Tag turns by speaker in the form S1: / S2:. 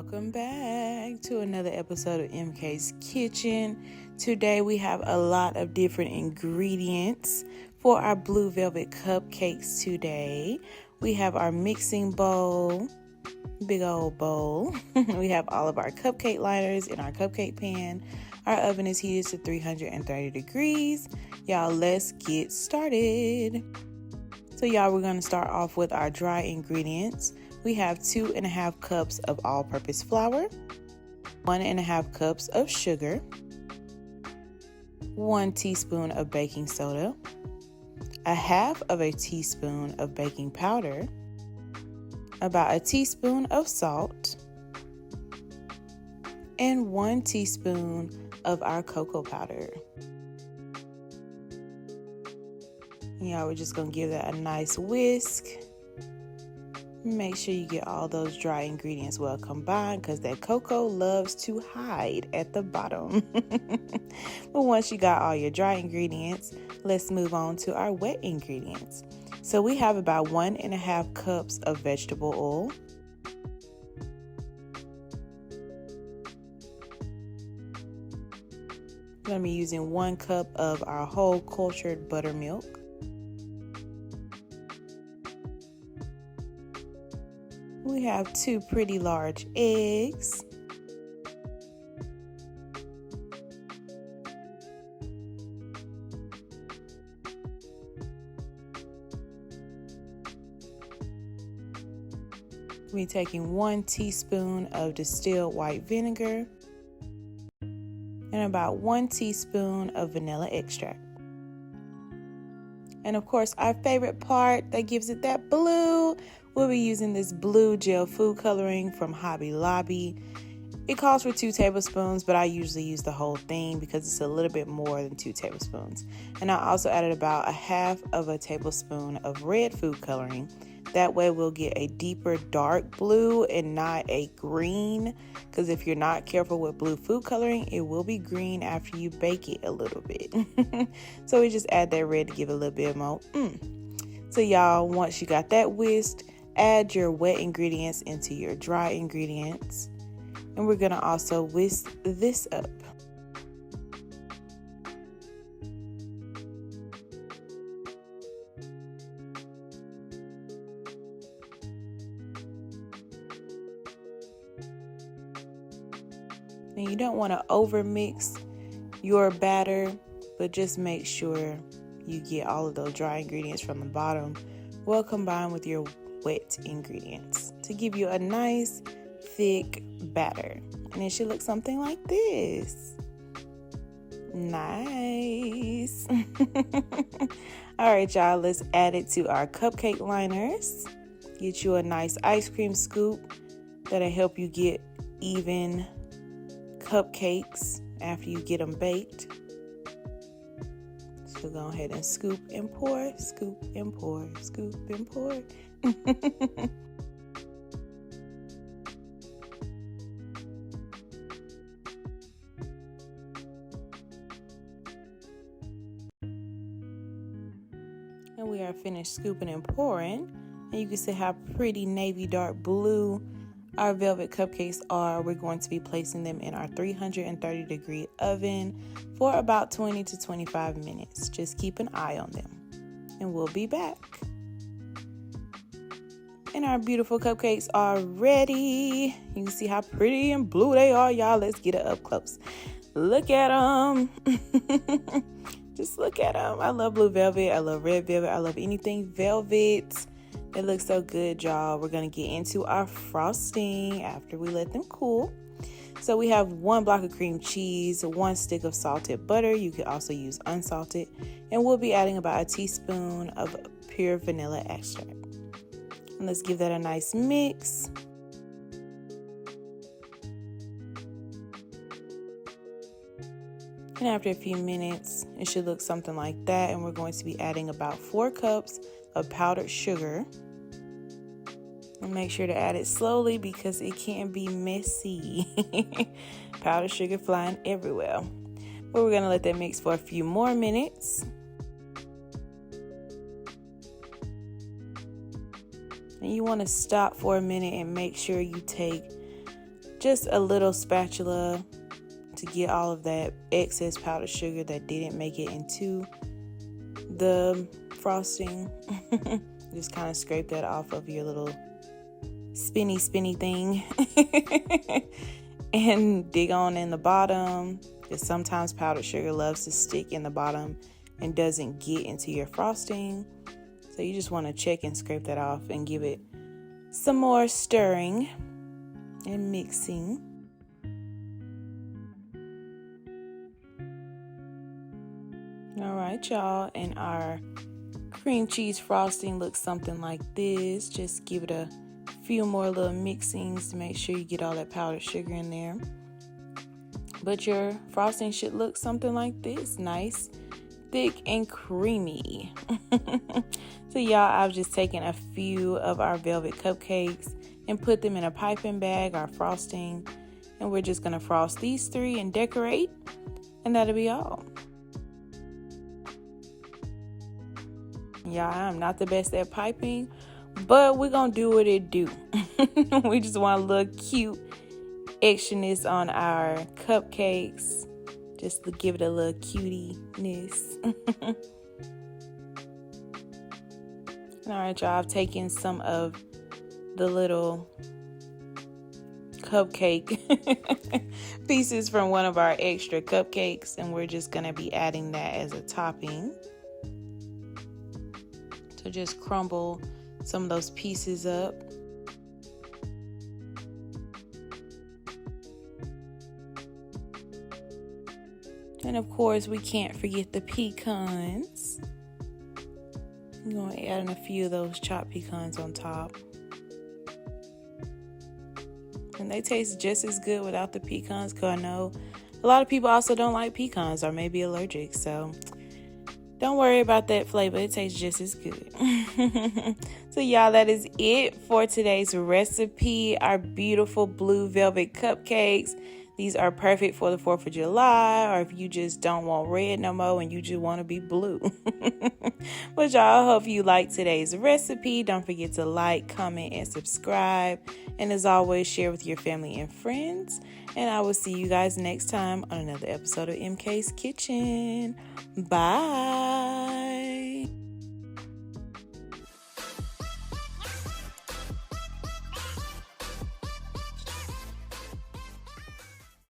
S1: Welcome back to another episode of MK's Kitchen. Today we have a lot of different ingredients for our blue velvet cupcakes today. We have our mixing bowl, big old bowl. We have all of our cupcake liners in our cupcake pan. Our oven is heated to 330 degrees. Y'all, let's get started. So y'all, we're going to start off with our dry ingredients. We have 2.5 cups of all-purpose flour, 1.5 cups of sugar, 1 teaspoon of baking soda, 1/2 teaspoon of baking powder, about 1 teaspoon of salt, and 1 teaspoon of our cocoa powder. Y'all, we're just going to give that a nice whisk. Make sure you get all those dry ingredients well combined because that cocoa loves to hide at the bottom. But once you got all your dry ingredients, let's move on to our wet ingredients. So we have about 1.5 cups of vegetable oil, I'm going to be using 1 cup of our whole cultured buttermilk. We have 2 pretty large eggs. We're taking 1 teaspoon of distilled white vinegar and about 1 teaspoon of vanilla extract. And of course, our favorite part that gives it that blue, we'll be using this blue gel food coloring from Hobby Lobby. It calls for 2 tablespoons, but I usually use the whole thing because it's a little bit more than 2 tablespoons. And I also added about 1/2 tablespoon of red food coloring. That way we'll get a deeper dark blue and not a green, because if you're not careful with blue food coloring, it will be green after you bake it a little bit. So we just add that red to give it a little bit more. So y'all, once you got that whisked, add your wet ingredients into your dry ingredients. And we're going to also whisk this up. And you don't want to overmix your batter, but just make sure you get all of those dry ingredients from the bottom well combined with your wet ingredients to give you a nice thick batter. And it should look something like this. Nice. All right, y'all, let's add it to our cupcake liners. Get you a nice ice cream scoop that'll help you get even cupcakes after you get them baked. So go ahead and scoop and pour, scoop and pour, scoop and pour. And we are finished scooping and pouring. And you can see how pretty navy dark blue our velvet cupcakes are. We're going to be placing them in our 330 degree oven for about 20 to 25 minutes. Just keep an eye on them and we'll be back. And our beautiful cupcakes are ready. You can see how pretty and blue they are, y'all. Let's get it up close. Look at them. Just look at them. I love blue velvet. I love red velvet. I love anything velvet. It looks so good, y'all. We're going to get into our frosting after we let them cool. So we have 1 block of cream cheese, 1 stick of salted butter. You could also use unsalted. And we'll be adding about 1 teaspoon of pure vanilla extract. And let's give that a nice mix. And after a few minutes, it should look something like that. And we're going to be adding about 4 cups of powdered sugar. And make sure to add it slowly because it can be messy. Powdered sugar flying everywhere. But we're going to let that mix for a few more minutes. And you want to stop for a minute and make sure you take just a little spatula to get all of that excess powdered sugar that didn't make it into the frosting. Just kind of scrape that off of your little spinny thing. And dig on in the bottom, because sometimes powdered sugar loves to stick in the bottom and doesn't get into your frosting. So you just want to check and scrape that off and give it some more stirring and mixing. All right, y'all, and our cream cheese frosting looks something like this. Just give it a few more little mixings to make sure you get all that powdered sugar in there. But your frosting should look something like this, nice, thick, and creamy. So y'all, I've just taken a few of our velvet cupcakes and put them in a piping bag, our frosting, and we're just gonna frost these 3 and decorate, and that'll be all. Y'all, I'm not the best at piping, but we're gonna do what it do. We just want a little cute extraness on our cupcakes, just to give it a little cutie-ness. All right, y'all, I've taken some of the little cupcake pieces from one of our extra cupcakes, and we're just gonna be adding that as a topping. So just crumble some of those pieces up. And of course, we can't forget the pecans. I'm going to add in a few of those chopped pecans on top. And they taste just as good without the pecans, because I know a lot of people also don't like pecans or may be allergic. So don't worry about that flavor. It tastes just as good. So y'all, that is it for today's recipe. Our beautiful blue velvet cupcakes. These are perfect for the 4th of July, or if you just don't want red no more and you just want to be blue. But y'all, I hope you like today's recipe. Don't forget to like, comment, and subscribe. And as always, share with your family and friends. And I will see you guys next time on another episode of MK's Kitchen. Bye.